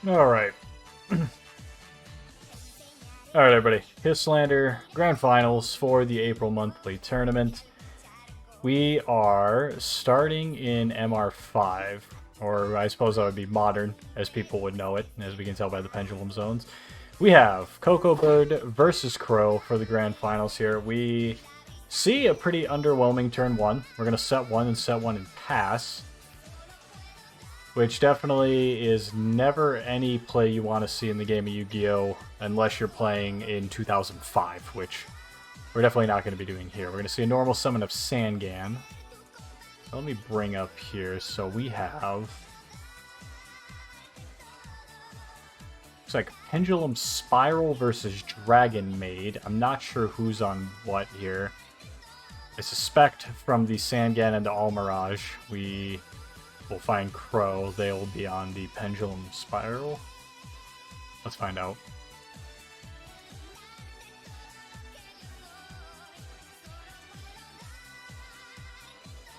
Alright. Alright, everybody. Histlander Grand Finals for the April monthly tournament. We are starting in MR5, or I suppose that would be modern, as people would know it, as we can tell by the pendulum zones. We have Cocoa Bird versus Crow for the Grand Finals here. We see a pretty underwhelming turn 1. We're going to set 1 and set 1 and pass, which definitely is never any play you want to see in the game of Yu-Gi-Oh! Unless you're playing in 2005, which we're definitely not going to be doing here. We're going to see a normal summon of Sangan. Let me bring up here. So we have... looks like Pendulum Spyral versus Dragonmaid. I'm not sure who's on what here. I suspect from the Sangan and the Almirage, we will find Crow. They will be on the Pendulum Spyral. Let's find out.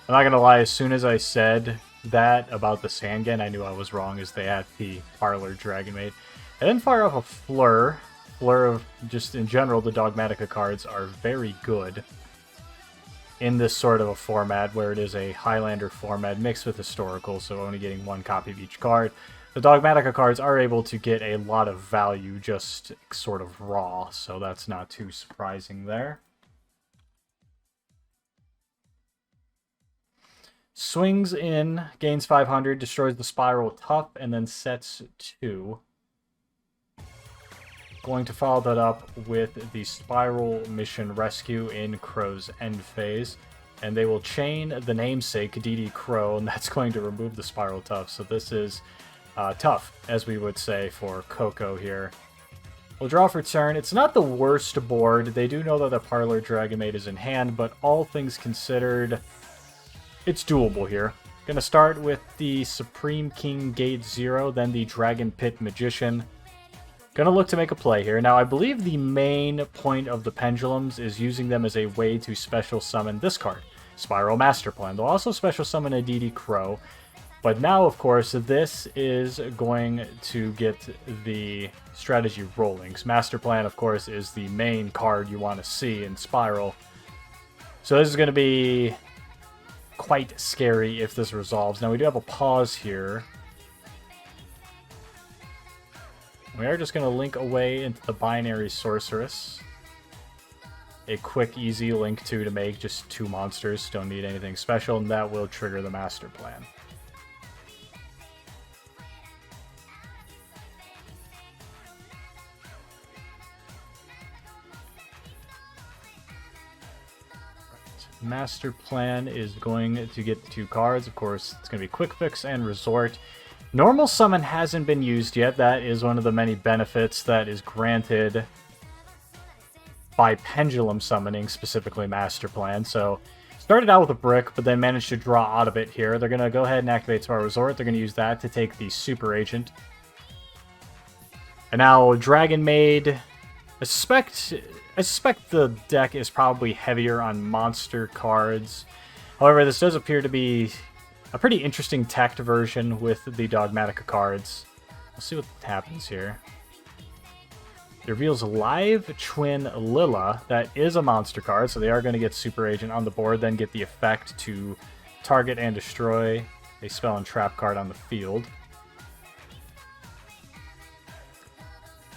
I'm not gonna lie, as soon as I said that about the Sangan, I knew I was wrong, as they had the Parlor Dragonmaid. I didn't fire off a Fleur. Fleur of, just in general, the Dogmatica cards are very good in this sort of a format, where it is a Highlander format mixed with historical, so only getting one copy of each card. The Dogmatica cards are able to get a lot of value just sort of raw, so that's not too surprising there. Swings in, gains 500, destroys the Spyral Tough, and then sets 2. Going to follow that up with the Spyral Mission Rescue in Crow's end phase. And they will chain the namesake, DD Crow, and that's going to remove the Spyral Tough. So this is tough, as we would say, for Coco here. We'll draw for turn. It's not the worst board. They do know that the Parlor Dragonmaid is in hand, but all things considered, it's doable here. Gonna start with the Supreme King Gate 0, then the Dragon Pit Magician. Gonna look to make a play here. Now, I believe the main point of the pendulums is using them as a way to special summon this card, Spyral Master Plan. They'll also special summon a DD Crow. But now, of course, this is going to get the strategy rolling. Master Plan, of course, is the main card you want to see in Spyral. So this is going to be quite scary if this resolves. Now, we do have a pause here. We are just going to link away into the Binary Sorceress. A quick, easy link to make, just 2 monsters. Don't need anything special, and that will trigger the Master Plan. Master Plan is going to get the 2 cards. Of course, it's going to be Quick Fix and Resort. Normal Summon hasn't been used yet. That is one of the many benefits that is granted by Pendulum Summoning, specifically Master Plan. So, started out with a brick, but then managed to draw out of it here. They're going to go ahead and activate Spyral Resort. They're going to use that to take the Super Agent. And now, Dragonmaid, I suspect the deck is probably heavier on monster cards. However, this does appear to be a pretty interesting teched version with the Dogmatica cards. We'll see what happens here. It reveals Live Twin Lilla. That is a monster card, so they are going to get Super Agent on the board, then get the effect to target and destroy a spell and trap card on the field.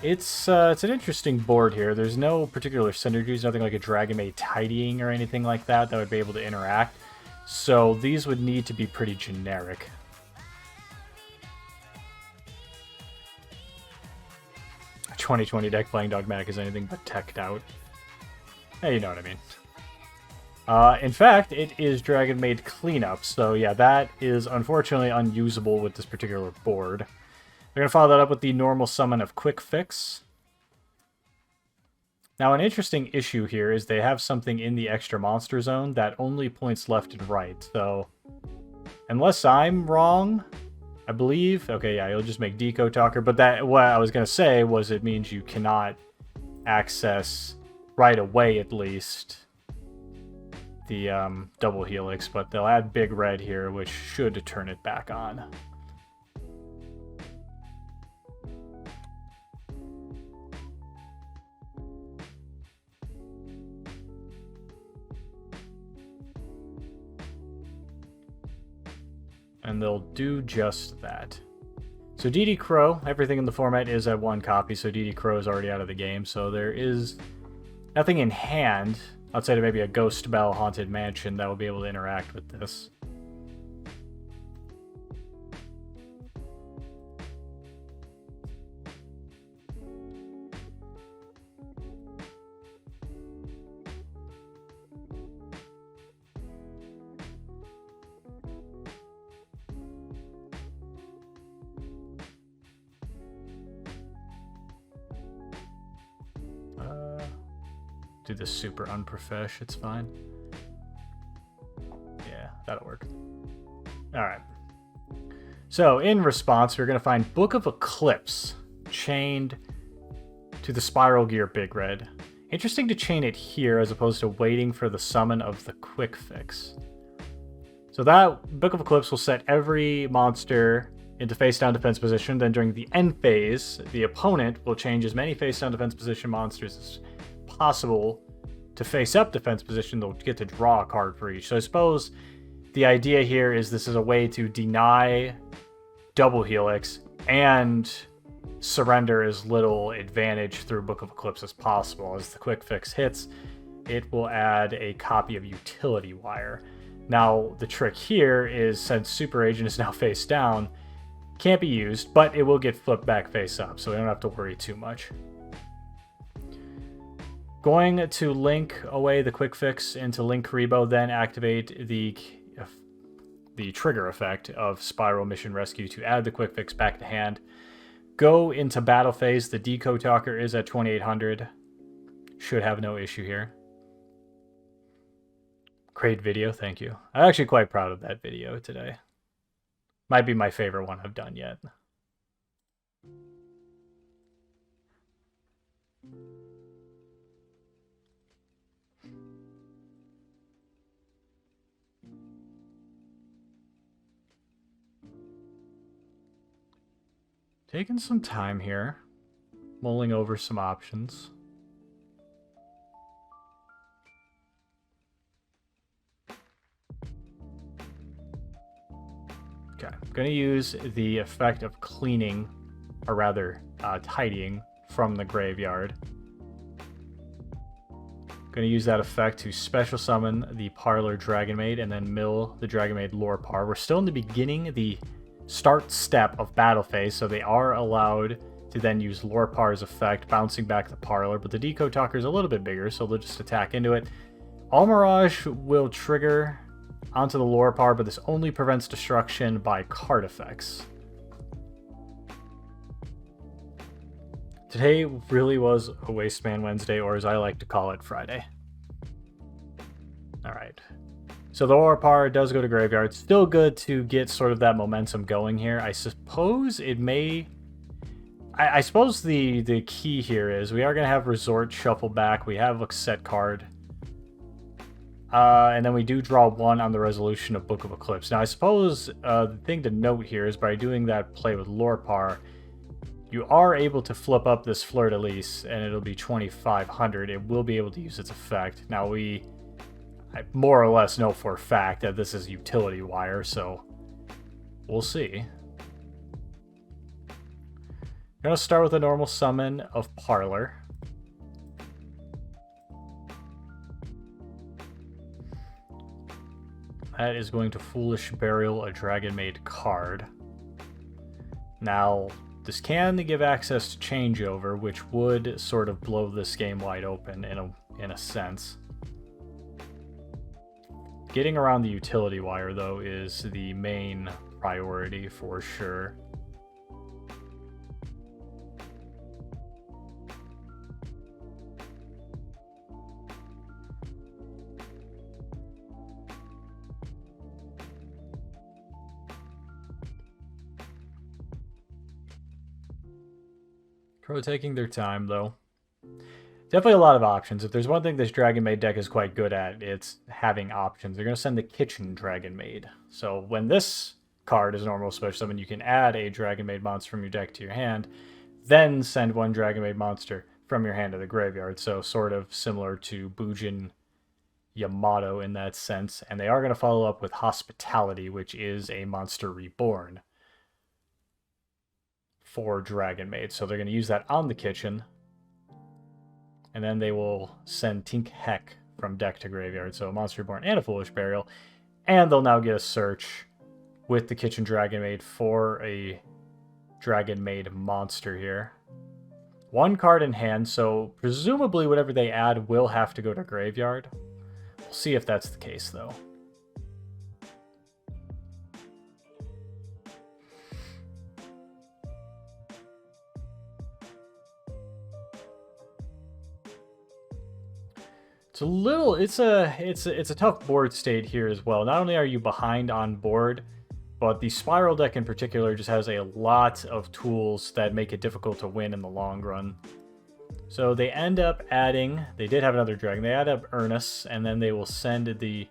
It's an interesting board here. There's no particular synergies, nothing like a Dragonmaid Tidying or anything like that that would be able to interact. So these would need to be pretty generic. A 2020 deck playing Dogmatic is anything but teched out. Hey, you know what I mean. In fact, it is Dragonmaid Cleanup, so yeah, that is unfortunately unusable with this particular board. They're going to follow that up with the normal summon of Quick Fix. Now, an interesting issue here is they have something in the extra monster zone that only points left and right. So, unless I'm wrong, I believe... okay, yeah, you'll just make Deco Talker. But that, what I was going to say was it means you cannot access, right away at least, the double helix. But they'll add Big Red here, which should turn it back on. And they'll do just that. So DD Crow, everything in the format is at 1 copy, so DD Crow is already out of the game. So there is nothing in hand outside of maybe a Ghost Bell Haunted Mansion that will be able to interact with this. Do this super unprofesh, it's fine. Yeah, that'll work. Alright. So, in response, we're going to find Book of Eclipse chained to the Spyral Gear Big Red. Interesting to chain it here as opposed to waiting for the summon of the Quick Fix. So that Book of Eclipse will set every monster into face-down defense position. Then during the end phase, the opponent will change as many face-down defense position monsters as possible to face-up defense position. They'll get to draw a card for each. So I suppose the idea here is this is a way to deny double helix and surrender as little advantage through Book of Eclipse as possible. As the Quick Fix hits, it will add a copy of Utility Wire. Now, the trick here is, since Super Agent is now face down, can't be used, but it will get flipped back face up, so we don't have to worry too much. Going to link away the Quick Fix into Link Karibo, then activate the trigger effect of Spyral Mission Rescue to add the Quick Fix back to hand. Go into battle phase. The Deco Talker is at 2800. Should have no issue here. Great video, thank you. I'm actually quite proud of that video today. Might be my favorite one I've done yet. Taking some time here, mulling over some options. Okay, I'm going to use the effect of cleaning, or rather tidying, from the graveyard. Going to use that effect to special summon the Parlor Dragonmaid and then mill the Dragonmaid Lorepar. We're still in the beginning, the start step of battle phase, so they are allowed to then use Lorepar's effect, bouncing back the Parlor, but the Deco Talker is a little bit bigger, so they'll just attack into it. All Mirage will trigger onto the Lorepar, but this only prevents destruction by card effects. Today really was a Wasteman Wednesday, or as I like to call it, Friday. Alright. So the Lorepar does go to graveyard. Still good to get sort of that momentum going here. I suppose it may... I suppose the key here is we are going to have Resort shuffle back. We have a set card. And then we do draw 1 on the resolution of Book of Eclipse. Now, I suppose the thing to note here is by doing that play with Lorepar, you are able to flip up this Fleur-de-Lis, and it'll be 2500. It will be able to use its effect. Now, I more or less know for a fact that this is Utility Wire, so we'll see. I'm going to start with a normal summon of Parlor. That is going to Foolish Burial a Dragonmaid card. Now, this can give access to Changeover, which would sort of blow this game wide open in a sense. Getting around the Utility Wire, though, is the main priority for sure. Crow taking their time, though. Definitely a lot of options. If there's one thing this Dragonmaid deck is quite good at, it's having options. They're going to send the Kitchen Dragonmaid. So when this card is normal special summon, you can add a Dragonmaid monster from your deck to your hand, then send 1 Dragonmaid monster from your hand to the graveyard. So sort of similar to Bujin Yamato in that sense. And they are going to follow up with Hospitality, which is a monster reborn for Dragonmaid. So they're going to use that on the kitchen. And then they will send Tink Heck from deck to graveyard. So a monster reborn and a Foolish Burial. And they'll now get a search with the kitchen Dragonmaid for a Dragonmaid monster here. One card in hand, so presumably whatever they add will have to go to graveyard. We'll see if that's the case, though. It's a tough board state here as well. Not only are you behind on board, but the Spyral deck in particular just has a lot of tools that make it difficult to win in the long run. So they end up adding, they did have another dragon, they add up Ernest, and then they will send the,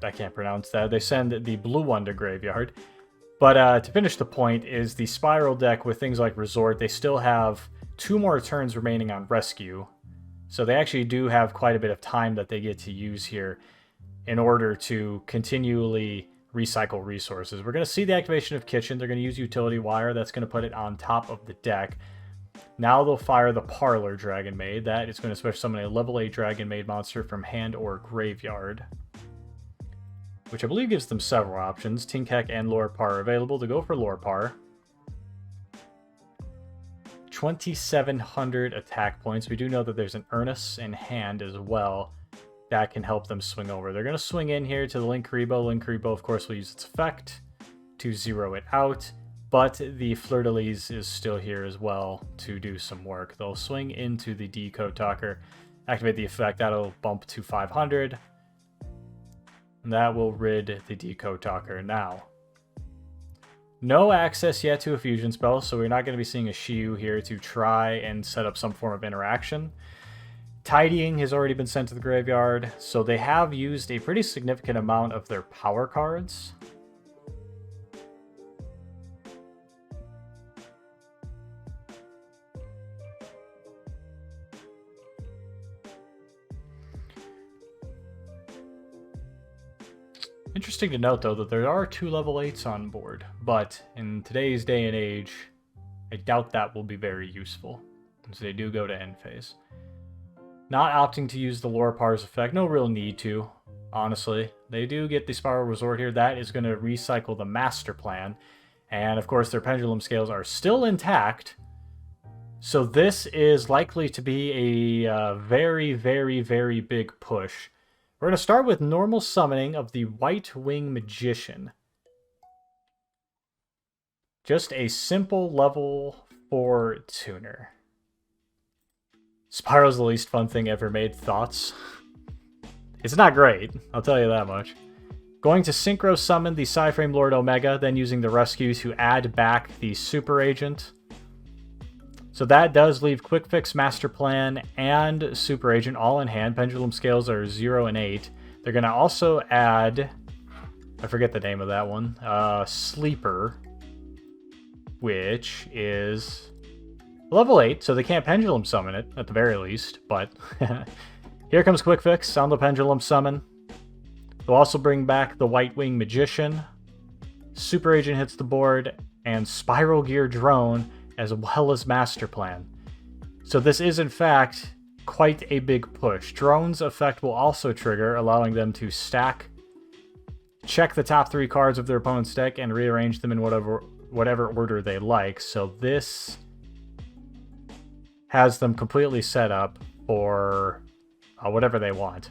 I can't pronounce that, they send the blue one to graveyard. But to finish the point is the Spyral deck with things like Resort, they still have 2 more turns remaining on Rescue. So they actually do have quite a bit of time that they get to use here in order to continually recycle resources. We're going to see the activation of Kitchen. They're going to use Utility Wire. That's going to put it on top of the deck. Now they'll fire the Parlor Dragonmaid. That is going to special summon a level 8 Dragonmaid monster from hand or graveyard, which I believe gives them several options. Tinkek and Lorpar are available to go for Lorpar. 2,700 attack points. We do know that there's an Ernest in hand as well that can help them swing over. They're going to swing in here to the Linkuriboh. Linkuriboh, of course, will use its effect to zero it out, but the Fleur-de-Lis is still here as well to do some work. They'll swing into the Decode Talker, activate the effect. That'll bump to 500. And that will rid the Decode Talker now. No access yet to a fusion spell, so we're not going to be seeing a Shiyu here to try and set up some form of interaction. Tidying has already been sent to the graveyard, so they have used a pretty significant amount of their power cards. Interesting to note, though, that there are 2 level 8s on board, but in today's day and age, I doubt that will be very useful, so they do go to end phase. Not opting to use the Lorpar's effect, no real need to, honestly. They do get the Spyral Resort here. That is going to recycle the Master Plan, and of course their Pendulum Scales are still intact, so this is likely to be a very, very, very big push. We're going to start with normal summoning of the White Wing Magician. Just a simple level 4 tuner. Spyral's the least fun thing ever made. Thoughts? It's not great, I'll tell you that much. Going to Syncrho summon the Psyframe Lord Omega, then using the Rescue to add back the Super Agent. So that does leave Quick Fix, Master Plan, and Super Agent all in hand. Pendulum Scales are 0 and 8. They're going to also add, I forget the name of that one, Sleeper, which is level 8, so they can't Pendulum Summon it, at the very least, but here comes Quick Fix on the Pendulum Summon. They'll also bring back the White Wing Magician. Super Agent hits the board, and Spiral Gear Drone, as well as Master Plan. So this is in fact quite a big push. Drone's effect will also trigger, allowing them to stack, check the top 3 cards of their opponent's deck, and rearrange them in whatever order they like. So this has them completely set up for whatever they want.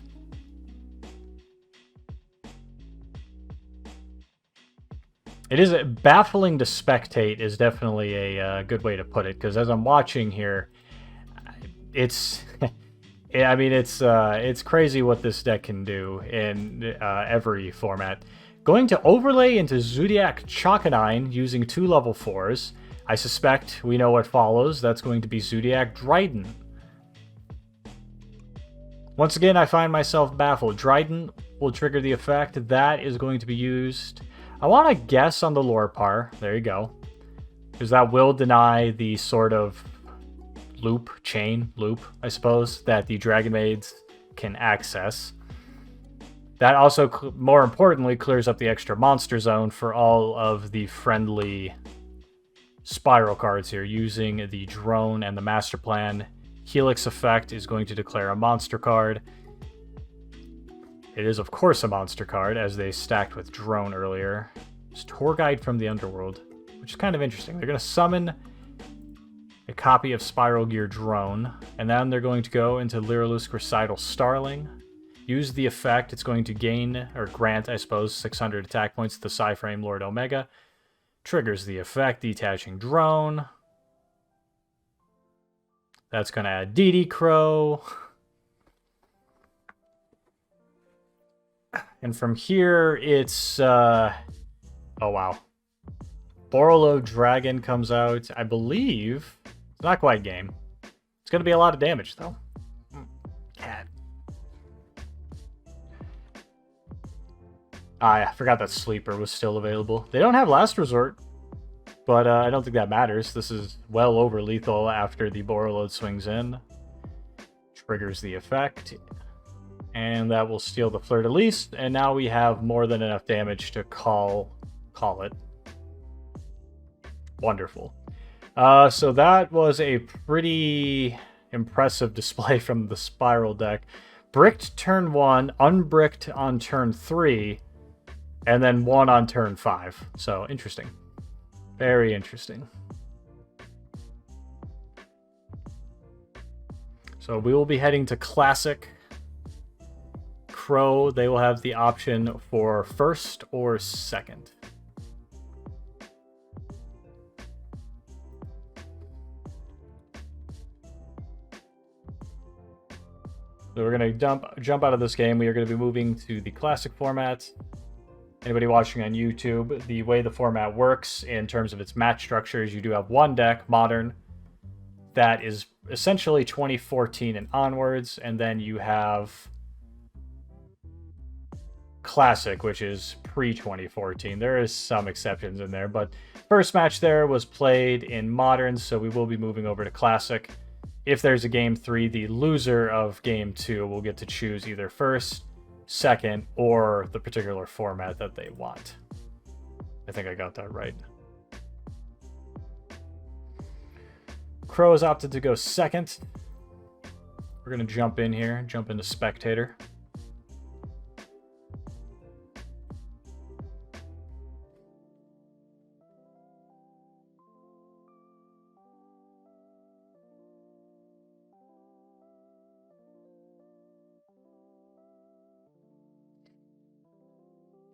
It is baffling to spectate is definitely a good way to put it, because as I'm watching here, it's I mean it's crazy what this deck can do in every format. Going to overlay into Zodiac Chakanine using 2 level 4s. I suspect we know what follows. That's going to be Zodiac Dryden. Once again, I find myself baffled. Dryden will trigger the effect. That is going to be used. I want to guess on the Lorpar. There you go. Because that will deny the sort of chain loop, I suppose, that the Dragonmaids can access. That also, more importantly, clears up the extra monster zone for all of the friendly Spyral cards here, using the drone and the master plan. Helix effect is going to declare a monster card. It is, of course, a monster card, as they stacked with drone earlier. It's Tour Guide from the Underworld, which is kind of interesting. They're going to summon a copy of Spiral Gear Drone, and then they're going to go into Lyrilusk Recital Starling. Use the effect. It's going to gain, or grant, I suppose, 600 attack points to the Psyframe Lord Omega. Triggers the effect, detaching drone. That's going to add DD Crow. And from here, it's... oh, wow. Borolo Dragon comes out, I believe. It's not quite game. It's going to be a lot of damage, though. Cat. Ah, yeah, I forgot that Sleeper was still available. They don't have Last Resort, but I don't think that matters. This is well over lethal after the Borolo swings in. Triggers the effect. And that will steal the Fleur-de-Lis, and now we have more than enough damage to call it. Wonderful. So that was a pretty impressive display from the Spyral deck. Bricked turn 1, unbricked on turn 3, and then 1 on turn 5. So, interesting. Very interesting. So we will be heading to Classic. Crow, they will have the option for first or second. So we're going to jump out of this game. We are going to be moving to the Classic format. Anybody watching on YouTube, the way the format works in terms of its match structure is you do have one deck, Modern, that is essentially 2014 and onwards, and then you have Classic, which is pre-2014. There is some exceptions in there, but first match there was played in Modern, so we will be moving over to Classic. If there's a Game 3, the loser of Game 2 will get to choose either first, second, or the particular format that they want. I think I got that right. Crow has opted to go second. We're going to jump in here, jump into Spectator.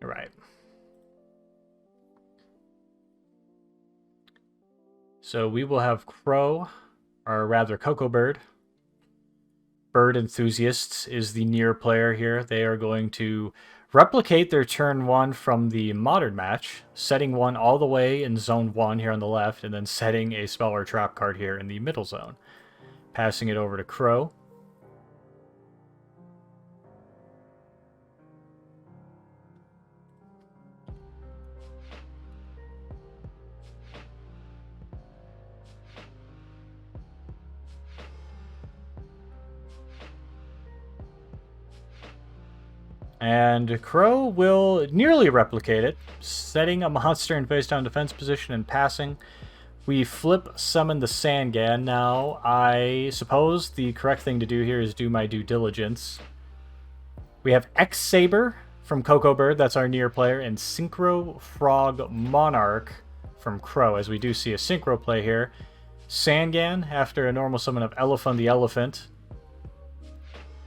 Right. So we will have Crow, or rather Cocoa Bird. Bird Enthusiasts is the near player here. They are going to replicate their turn 1 from the Modern match, setting one all the way in zone 1 here on the left, and then setting a spell or trap card here in the middle zone. Passing it over to Crow. And Crow will nearly replicate it, setting a monster in face-down defense position and passing. We flip summon the Sangan. Now, I suppose the correct thing to do here is do my due diligence. We have X-Saber from Cocoa Bird, that's our near player, and Syncrho Frog Monarch from Crow, as we do see a Syncro play here. Sangan, after a normal summon of Elephant the Elephant,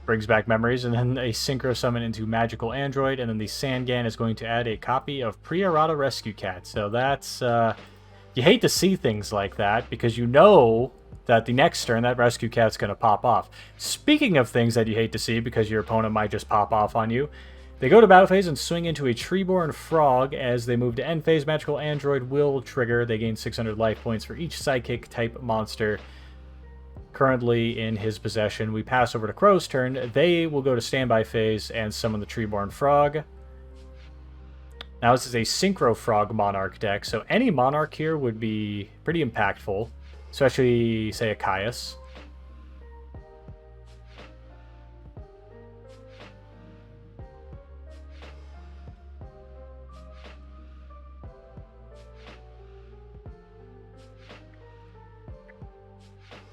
brings back memories, and then a Syncro summon into Magical Android, and then the Sangan is going to add a copy of Pre-Errata Rescue Cat. So that's, you hate to see things like that, because you know that the next turn that Rescue Cat's going to pop off. Speaking of things that you hate to see because your opponent might just pop off on you, they go to battle phase and swing into a Treeborn Frog. As they move to end phase, Magical Android will trigger. They gain 600 life points for each Psychic type monster currently in his possession. We pass over to Crow's turn. They will go to standby phase and summon the Treeborn Frog. Now this is a Syncro Frog Monarch deck, so any Monarch here would be pretty impactful, especially, say, a Caius.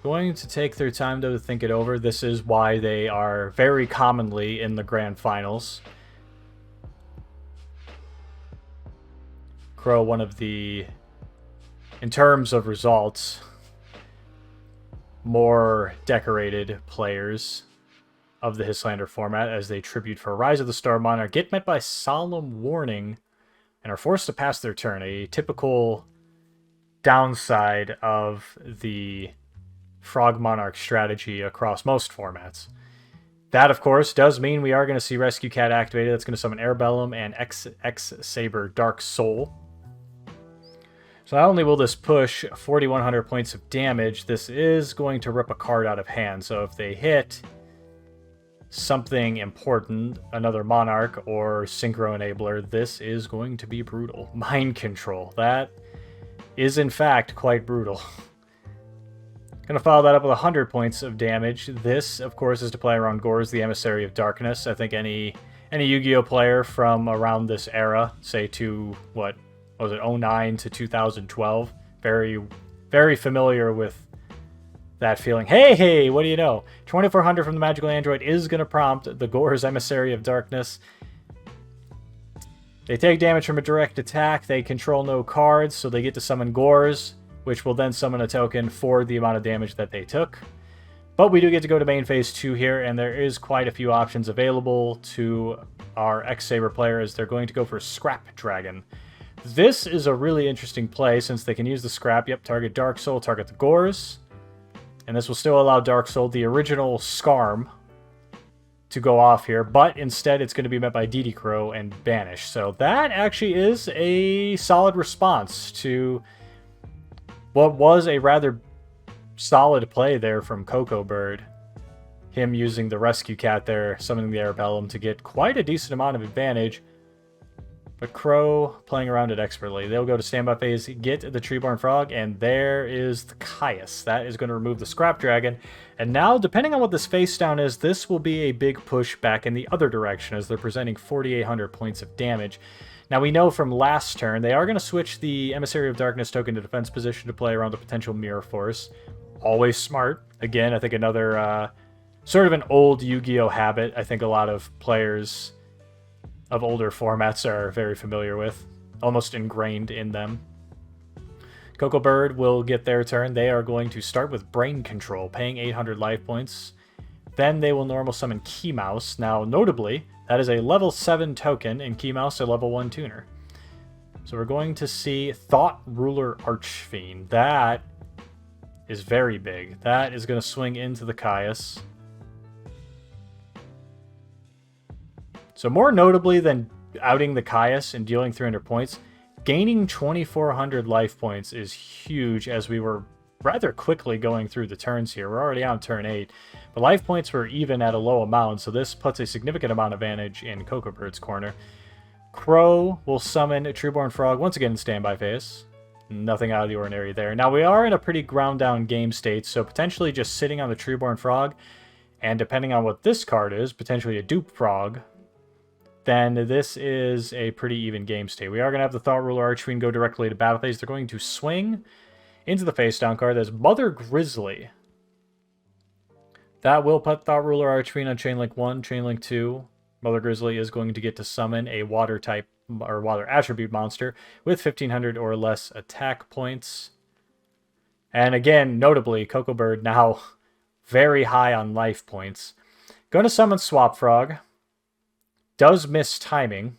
Going to take their time, though, to think it over. This is why they are very commonly in the grand finals. Crow, one of the, in terms of results, more decorated players of the Histlander format, as they tribute for Rise of the Star Monarch, get met by Solemn Warning and are forced to pass their turn. A typical downside of the Frognarch strategy across most formats. That, of course, does mean we are going to see Rescue Cat activated. That's going to summon Airbellum and X-Saber Dark Soul. So not only will this push 4,100 points of damage, this is going to rip a card out of hand. So if they hit something important, another Monarch or Syncrho Enabler, this is going to be brutal. Mind Control. That is, in fact, quite brutal. Going to follow that up with 100 points of damage. This, of course, is to play around Gorz, the Emissary of Darkness. I think any Yu-Gi-Oh player from around this era, say to, what was it, 09 to 2012, very, very familiar with that feeling. Hey, what do you know? 2,400 from the Magical Android is going to prompt the Gorz, Emissary of Darkness. They take damage from a direct attack. They control no cards, so they get to summon Gorz, which will then summon a token for the amount of damage that they took. But we do get to go to main phase 2 here, and there is quite a few options available to our X-Saber player, as they're going to go for Scrap Dragon. This is a really interesting play, since they can use the Scrap, target Dark Soul, target the Gorz, and this will still allow Dark Soul, the original Skarm, to go off here, but instead it's going to be met by DD Crow and Banish. So that actually is a solid response to what was a rather solid play there from Coco Bird. Him using the Rescue Cat there, summoning the Airbellum to get quite a decent amount of advantage. But Crow playing around it expertly. They'll go to standby phase, get the Treeborn Frog, and there is the Caius. That is going to remove the Scrap Dragon. And now, depending on what this face down is, this will be a big push back in the other direction, as they're presenting 4,800 points of damage. Now, we know from last turn, they are going to switch the Emissary of Darkness token to defense position to play around the potential Mirror Force. Always smart. Again, I think another sort of an old Yu-Gi-Oh habit. I think a lot of players of older formats are very familiar with, almost ingrained in them. Coco Bird will get their turn. They are going to start with Brain Control, paying 800 life points. Then they will normal summon Key Mouse. Now, notably, that is a level 7 token, and Key Mouse a level 1 tuner. So we're going to see Thought Ruler Archfiend. That is very big. That is going to swing into the Caius. So more notably than outing the Caius and dealing 300 points, gaining 2,400 life points is huge, as we were rather quickly going through the turns here. We're already on turn 8. But life points were even at a low amount, so this puts a significant amount of advantage in Coco Bird's corner. Crow will summon a Treeborn Frog, once again in standby phase. Nothing out of the ordinary there. Now, we are in a pretty ground-down game state, so potentially just sitting on the Treeborn Frog, and depending on what this card is, potentially a Dupe Frog, then this is a pretty even game state. We are going to have the Thought Ruler Archfiend go directly to battle phase. They're going to swing into the face-down card. That's Mother Grizzly. That will put Thought Ruler Archfiend on Chainlink 1, Chainlink 2. Mother Grizzly is going to get to summon a water type or water attribute monster with 1,500 or less attack points. And again, notably, Coco Bird now very high on life points. Going to summon Swap Frog. Does miss timing,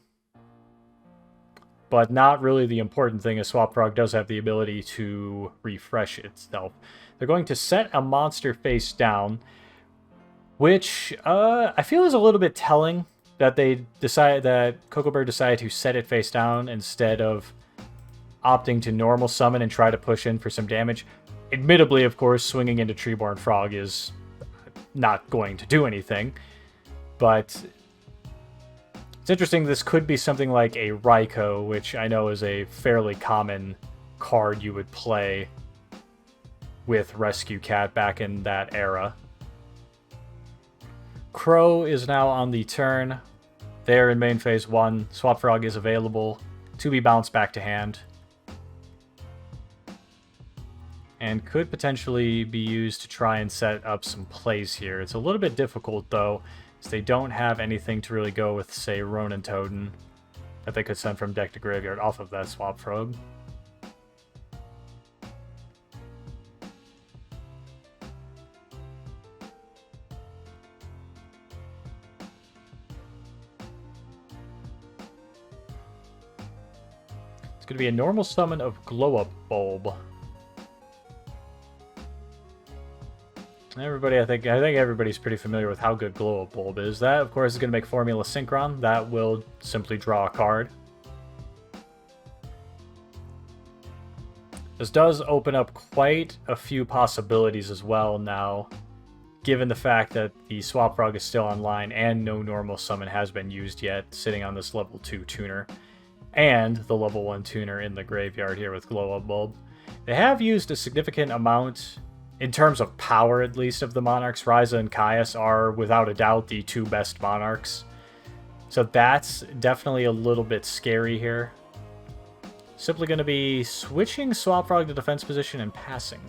but not really the important thing, as Swap Frog does have the ability to refresh itself. They're going to set a monster face down, which I feel is a little bit telling that Coco Bird decided to set it face down instead of opting to normal summon and try to push in for some damage. Admittedly, of course, swinging into Treeborn Frog is not going to do anything, but it's interesting. This could be something like a Raikou, which I know is a fairly common card you would play with Rescue Cat back in that era. Crow is now on the turn. They're in main phase 1. Swap Frog is available to be bounced back to hand. and could potentially be used to try and set up some plays here. It's a little bit difficult, though, as they don't have anything to really go with, say, Ronin Totem that they could send from deck to graveyard off of that Swap Frog. It's going to be a normal summon of Glow-Up Bulb. Everybody, I think everybody's pretty familiar with how good Glow-Up Bulb is. That, of course, is going to make Formula Synchron. That will simply draw a card. This does open up quite a few possibilities as well now, given the fact that the Swap Frog is still online and no normal summon has been used yet, sitting on this level 2 tuner, and the level 1 tuner in the graveyard here with Glow-Up Bulb. They have used a significant amount, in terms of power at least, of the Monarchs. Ryza and Caius are, without a doubt, the 2 best Monarchs. So that's definitely a little bit scary here. Simply going to be switching Swap Frog to defense position and passing.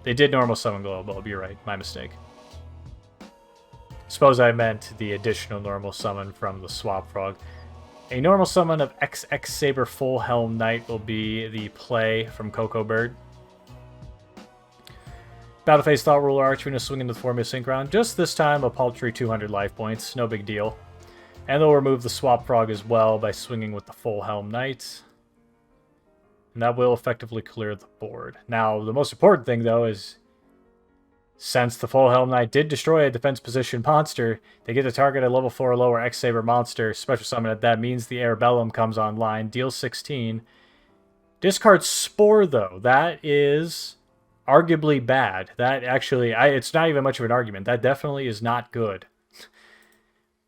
They did normal summon Glow-Up Bulb, you're right, my mistake. Suppose I meant the additional normal summon from the Swap Frog. A normal summon of X-Saber Full Helm Knight will be the play from Coco Bird. Battle Phase Thought Ruler Archfiend is swinging the Formula Synchron. Just this time, a paltry 200 life points. No big deal. And they'll remove the Swap Frog as well by swinging with the Full Helm Knight. And that will effectively clear the board. Now, the most important thing, though, is since the Full Helm Knight did destroy a defense position monster, they get to target a level 4 or lower X-Saber monster, special summon it. That means the Arabellum comes online, deals 16. Discard Spore, though. That is arguably bad. That actually, it's not even much of an argument. That definitely is not good.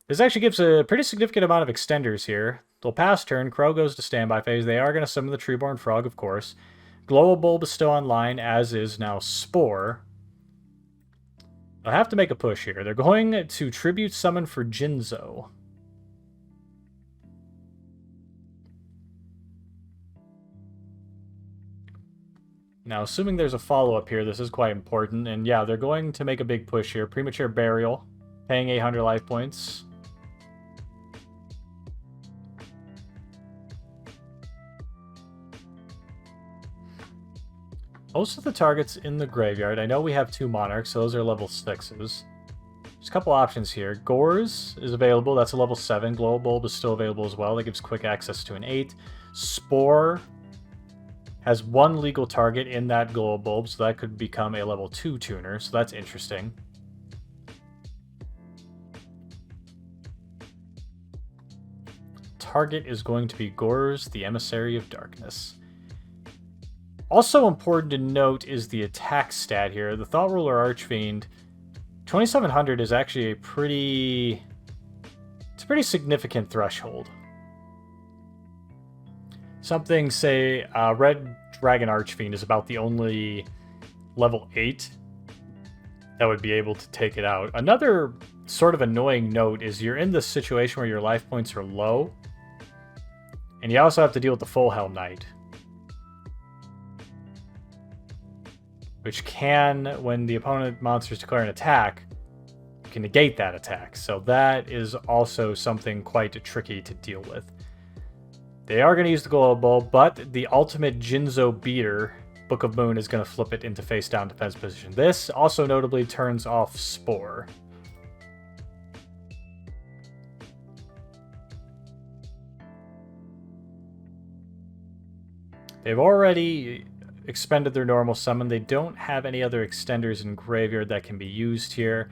This actually gives a pretty significant amount of extenders here. They'll pass turn. Crow goes to standby phase. They are going to summon the Treeborn Frog, of course. Glow-Up Bulb is still online, as is now Spore. They'll have to make a push here. They're going to Tribute Summon for Jinzo. Now, assuming there's a follow-up here, this is quite important. And yeah, they're going to make a big push here. Premature Burial, paying 800 life points. Most of the targets in the graveyard, I know we have 2 Monarchs, so those are level 6s. There's a couple options here. Gores is available, that's a level 7. Glow Bulb is still available as well, that gives quick access to an 8. Spore has 1 legal target in that Glow Bulb, so that could become a level 2 tuner, so that's interesting. Target is going to be Gores, the Emissary of Darkness. Also important to note is the attack stat here. The Thought Ruler Archfiend, 2700 is actually it's a pretty significant threshold. Something, say, Red Dragon Archfiend is about the only level 8 that would be able to take it out. Another sort of annoying note is you're in this situation where your life points are low, and you also have to deal with the Full Helm Knight, which can, when the opponent monsters declare an attack, can negate that attack. So that is also something quite tricky to deal with. They are going to use the Glow Bulb, but the ultimate Jinzo Beater, Book of Moon, is going to flip it into face-down defense position. This also notably turns off Spore. They've already expended their normal summon. They don't have any other extenders in graveyard that can be used here.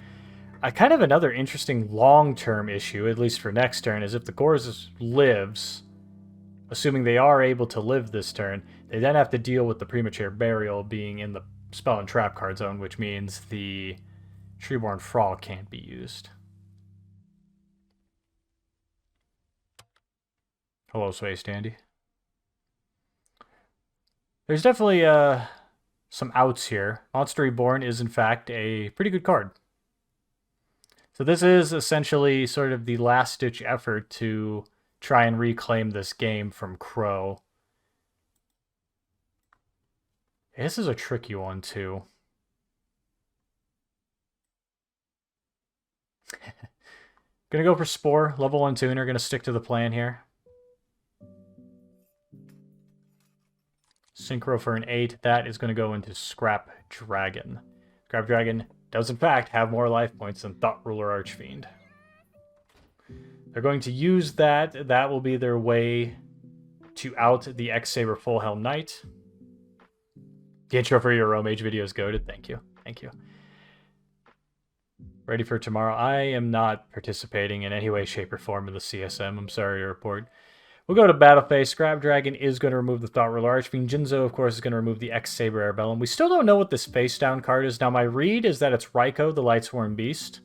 Kind of another interesting long-term issue, at least for next turn, is if the Gores lives, assuming they are able to live this turn, they then have to deal with the Premature Burial being in the spell and trap card zone, which means the Treeborn Frog can't be used. Hello, Space Dandy. There's definitely some outs here. Monster Reborn is, in fact, a pretty good card. So this is essentially sort of the last-ditch effort to try and reclaim this game from Crow. This is a tricky one, too. Gonna go for Spore. Level 1 tuner. Gonna stick to the plan here. Syncrho for an 8. That is going to go into Scrap Dragon. Scrap Dragon does, in fact, have more life points than Thought Ruler Archfiend. They're going to use that. That will be their way to out the X-Saber Full Helm Knight. The intro for your Rome Age video is goated. Thank you. Thank you. Ready for tomorrow? I am not participating in any way, shape, or form in the CSM. I'm sorry to report. We'll go to Battle Phase. Scrap Dragon is going to remove the Thought Ruler Archfiend. Jinzo, of course, is going to remove the X-Saber Arbellum. We still don't know what this face-down card is. Now, my read is that it's Raikou, the Lightsworn Beast.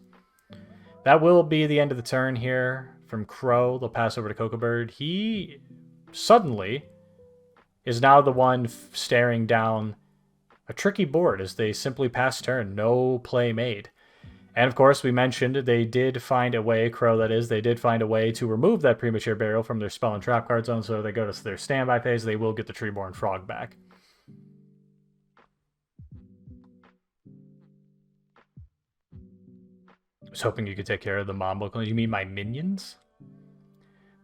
That will be the end of the turn here from Crow. They'll pass over to Cocobird. He suddenly is now the one staring down a tricky board as they simply pass turn. No play made. And of course, we mentioned they did find a way, Crow that is, they did find a way to remove that Premature Burial from their spell and trap card zone, so they go to their standby phase, they will get the Treeborn Frog back. I was hoping you could take care of the Mambo. You mean my minions?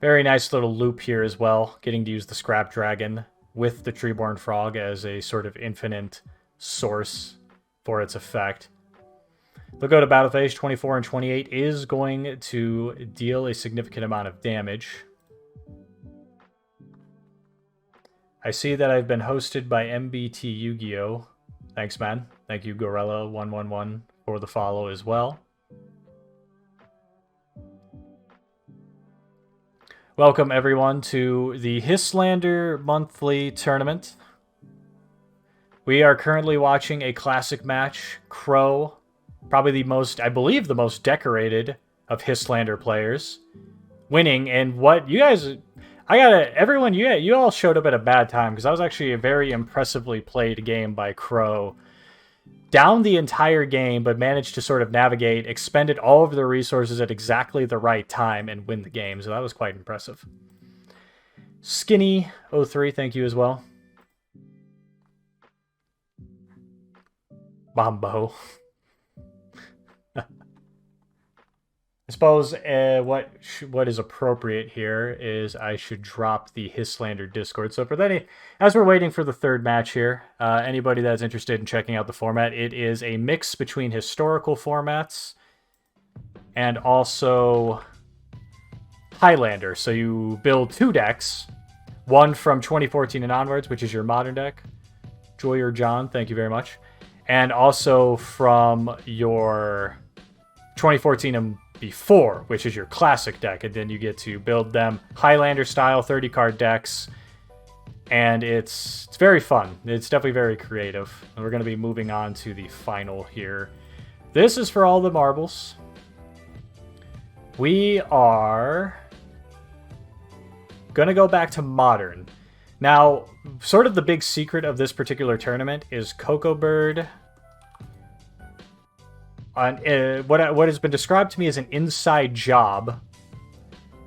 Very nice little loop here as well, getting to use the Scrap Dragon with the Treeborn Frog as a sort of infinite source for its effect. They'll go to Battle Phase. 24 and 28 is going to deal a significant amount of damage. I see that I've been hosted by MBT Yu-Gi-Oh! Thanks, man. Thank you, Gorilla111, for the follow as well. Welcome, everyone, to the Histlander monthly tournament. We are currently watching a classic match. Crow, probably the most, I believe, the most decorated of Histlander players, winning. And what you guys, everyone, you all showed up at a bad time, because that was actually a very impressively played game by Crow. Down the entire game, but managed to sort of navigate, expended all of their resources at exactly the right time, and win the game. So that was quite impressive. Skinny03, thank you as well. Mambo. I suppose what is appropriate here is I should drop the Histlander Discord. So for that, as we're waiting for the third match here, anybody that's interested in checking out the format, it is a mix between historical formats and also Highlander. So you build two decks, one from 2014 and onwards, which is your modern deck. Joyer John, thank you very much. And also from your 2014 and before, which is your classic deck, and then you get to build them Highlander style 30 card decks, and it's very fun. It's definitely very creative. And we're going to be moving on to the final here. This is for all the marbles. We are going to go back to modern. Now, sort of the big secret of this particular tournament is Cocobird. What has been described to me as an inside job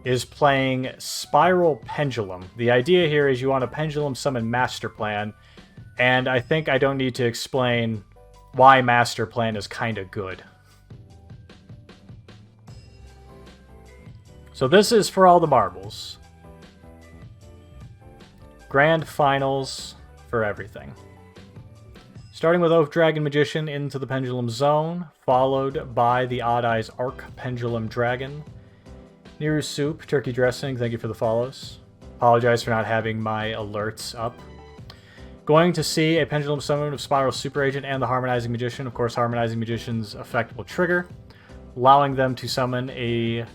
is playing Spyral Pendulum. The idea here is you want a Pendulum Summon Master Plan, and I think I don't need to explain why Master Plan is kind of good. So this is for all the marbles. Grand Finals for everything. Starting with Oath Dragon Magician into the Pendulum Zone, followed by the Odd Eyes Arc Pendulum Dragon. Niru Soup, Turkey Dressing, thank you for the follows. Apologize for not having my alerts up. Going to see a Pendulum Summon of Spyral Super Agent and the Harmonizing Magician. Of course, Harmonizing Magician's effect will trigger, allowing them to summon a...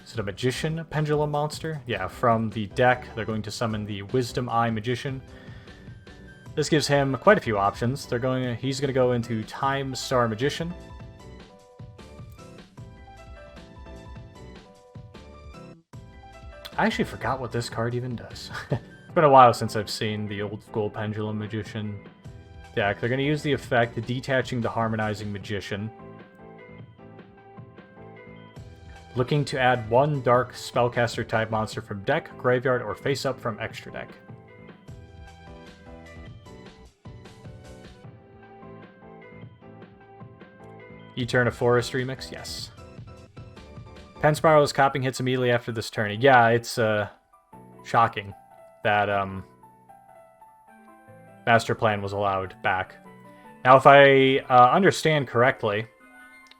Is it a Magician Pendulum monster? Yeah, from the deck, they're going to summon the Wisdom Eye Magician. This gives him quite a few options. He's going to go into Time Star Magician. I actually forgot what this card even does. It's been a while since I've seen the old school Pendulum Magician deck. They're going to use the effect detaching the Harmonizing Magician. Looking to add one Dark Spellcaster type monster from deck, graveyard, or face up from extra deck. Eterna Forest remix, yes. Pen Spyral's copying hits immediately after this turn. Yeah, it's shocking that Master Plan was allowed back. Now, if I understand correctly,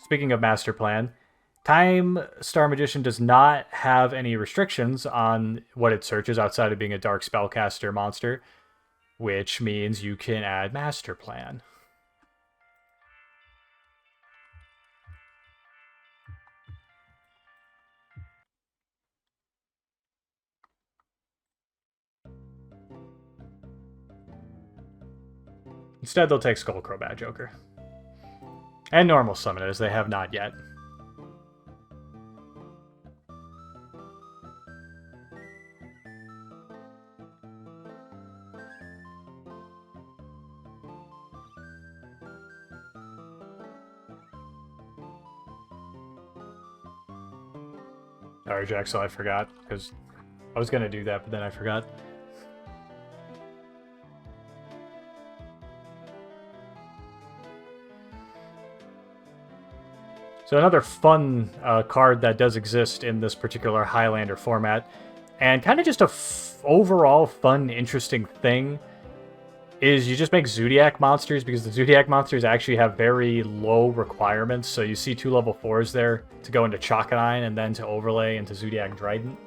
speaking of Master Plan, Time Star Magician does not have any restrictions on what it searches outside of being a Dark Spellcaster monster, which means you can add Master Plan. Instead, they'll take Skullcrow Bad Joker. And normal summon it, as they have not yet. Sorry, Jack, so I forgot, because I was going to do that, but then I forgot. So another fun card that does exist in this particular Highlander format, and kind of just a overall fun, interesting thing, is you just make Zodiac monsters, because the Zodiac monsters actually have very low requirements. So you see 2 level 4s there to go into Chakanine and then to overlay into Zodiac Trident.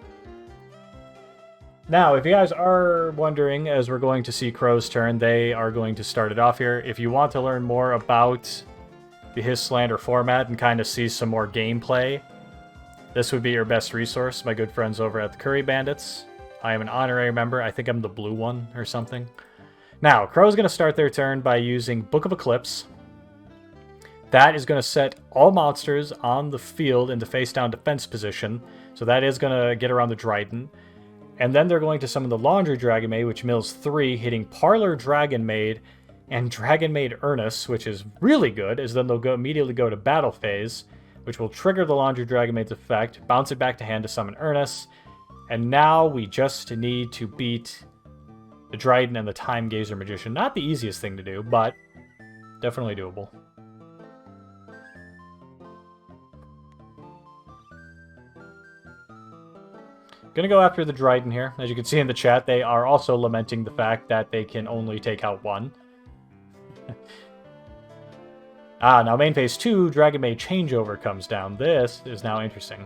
Now, if you guys are wondering, as we're going to see Crow's turn, they are going to start it off here. If you want to learn more about the Histlander format and kind of see some more gameplay, this would be your best resource. My good friends over at the Curry Bandits. I am an honorary member. I think I'm the blue one or something. Now, Crow's going to start their turn by using Book of Eclipse. That is going to set all monsters on the field into face-down defense position. So that is going to get around the Trident. And then they're going to summon the Laundry Dragonmaid, which mills 3, hitting Parlor Dragonmaid and Dragonmaid Ernest, which is really good, as then they'll immediately go to battle phase, which will trigger the Laundry Dragonmaid's effect, bounce it back to hand to summon Ernest, and now we just need to beat the Trident and the Time Gazer Magician. Not the easiest thing to do, but definitely doable. Gonna go after the Trident here. As you can see in the chat, they are also lamenting the fact that they can only take out 1. Now main phase 2, Dragonmaid Changeover comes down. This is now interesting.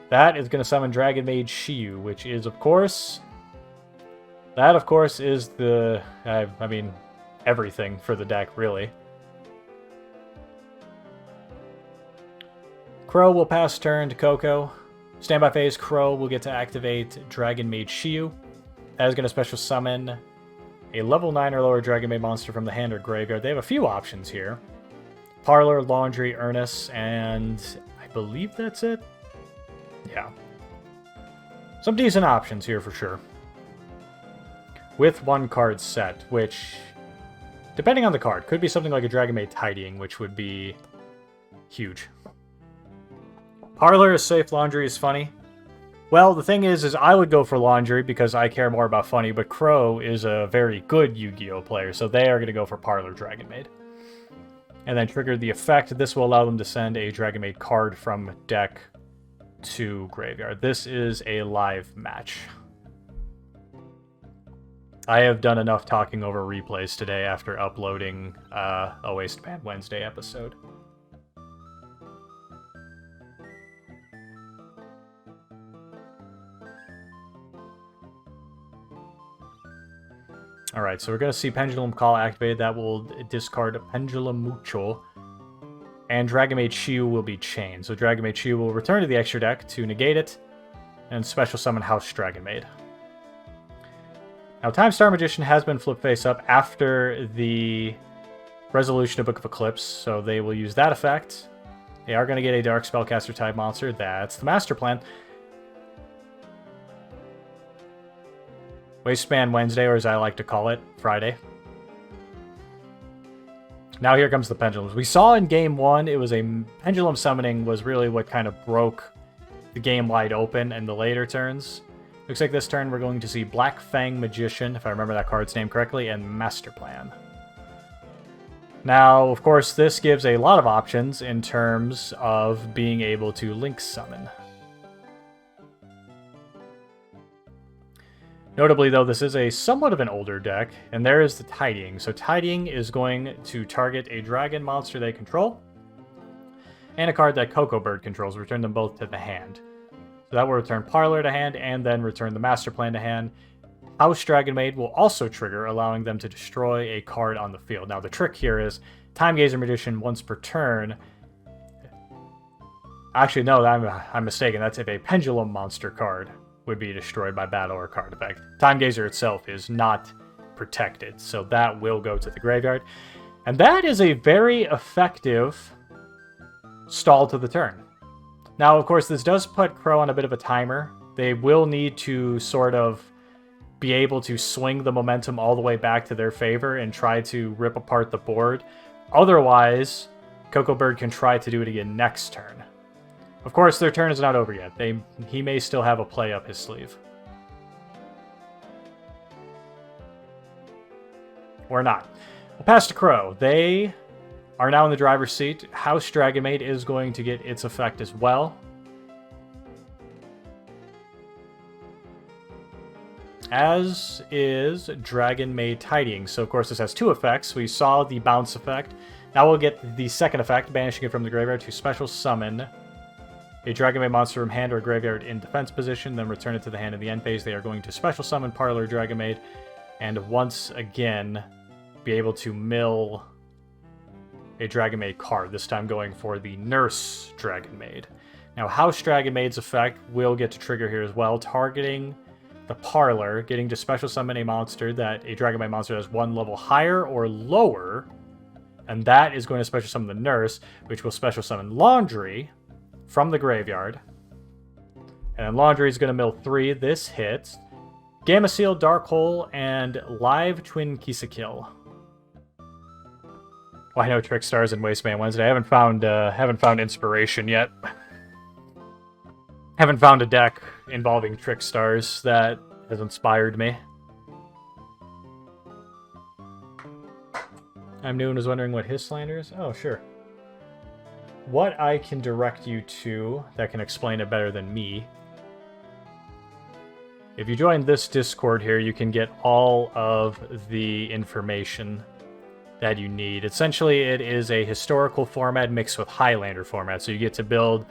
That is going to summon Dragonmaid Shiyu, which is, of course... That, of course, is the... I mean, everything for the deck, really. Crow will pass turn to Coco. Standby phase, Crow will get to activate Dragonmaid Shiyu. That is going to special summon a level 9 or lower Dragonmaid monster from the hand or graveyard. They have a few options here. Parlor, Laundry, Ernest, and I believe that's it. Yeah. Some decent options here for sure. With 1 card set, which, depending on the card, could be something like a Dragonmaid Tidying, which would be huge. Parlor is safe, Laundry is funny. Well, the thing is I would go for Laundry because I care more about funny, but Crow is a very good Yu-Gi-Oh player, so they are going to go for Parlor Dragonmaid. And then trigger the effect. This will allow them to send a Dragonmaid card from deck to graveyard. This is a live match. I have done enough talking over replays today after uploading a Wasteland Wednesday episode. Alright, so we're going to see Pendulum Call activated. That will discard Pendulum Mucho. And Dragonmaid Shiyu will be chained. So Dragonmaid Shiyu will return to the extra deck to negate it. And special summon House Dragonmaid. Now, Time Star Magician has been flipped face up after the resolution of Book of Eclipse. So they will use that effect. They are going to get a Dark Spellcaster type monster. That's the Master Plan. Wasteman Wednesday, or as I like to call it, Friday. Now here comes the pendulums. We saw in game 1, it was a pendulum summoning was really what kind of broke the game wide open in the later turns. Looks like this turn we're going to see Black Fang Magician, if I remember that card's name correctly, and Master Plan. Now, of course, this gives a lot of options in terms of being able to link summon. Notably, though, this is a somewhat of an older deck, and there is the Tidying. So Tidying is going to target a dragon monster they control, and a card that Cocoa Bird controls. Return them both to the hand. So that will return Parlor to hand, and then return the Master Plan to hand. House Dragonmaid will also trigger, allowing them to destroy a card on the field. Now, the trick here is Time Gazer Magician once per turn. Actually, no, I'm mistaken. That's if a Pendulum monster card would be destroyed by battle or card effect. Time Gazer itself is not protected, so that will go to the graveyard. And that is a very effective stall to the turn. Now, of course, this does put Crow on a bit of a timer. They will need to sort of be able to swing the momentum all the way back to their favor and try to rip apart the board. Otherwise, Cocoa Bird can try to do it again next turn. Of course, their turn is not over yet. He may still have a play up his sleeve. Or not. We'll pass to Crow. They are now in the driver's seat. House Dragonmaid is going to get its effect as well. As is Dragonmaid Tidying. So, of course, this has two effects. We saw the bounce effect. Now we'll get the second effect, banishing it from the graveyard to special summon a Dragonmaid monster from hand or graveyard in defense position, then return it to the hand in the end phase. They are going to special summon Parlor Dragonmaid, and once again be able to mill a Dragonmaid card, this time going for the Nurse Dragonmaid. Now, House Dragonmaid's effect will get to trigger here as well, targeting the Parlor, getting to special summon a monster that a Dragonmaid monster has one level higher or lower, and that is going to special summon the Nurse, which will special summon Laundry from the graveyard. And then Laundry is going to mill 3. This hits. Gamma Seal, Dark Hole, and Live Twin Kisakill. Why no Trick Stars and Wasteman Wednesday? I haven't found inspiration yet. Haven't found a deck involving Trick Stars that has inspired me. I'm new and was wondering what Histlander is. Oh, sure. What I can direct you to that can explain it better than me. If you join this Discord here, you can get all of the information that you need. Essentially, it is a historical format mixed with Highlander format, so you get to build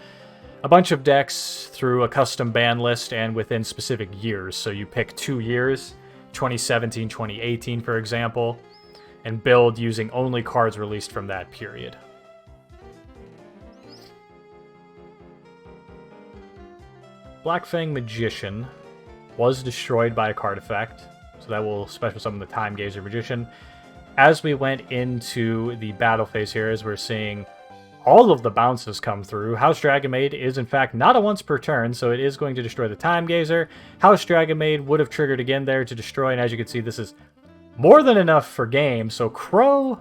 a bunch of decks through a custom ban list and within specific years. So you pick 2 years, 2017, 2018, for example, and build using only cards released from that period. Blackfang Magician was destroyed by a card effect, so that will special summon the Time Gazer Magician. As we went into the battle phase here, as we're seeing all of the bounces come through, House Dragonmaid is in fact not a once per turn, so it is going to destroy the Time Gazer. House Dragonmaid would have triggered again there to destroy, and as you can see, this is more than enough for game. So Crow,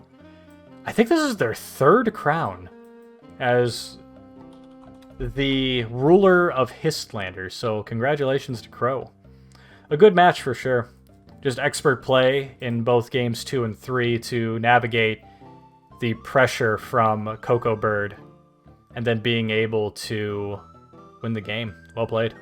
I think this is their 3rd crown as the ruler of Histlander, so congratulations to Crow. A good match for sure. Just expert play in both games 2 and 3 to navigate the pressure from Cocoa Bird and then being able to win the game. Well played.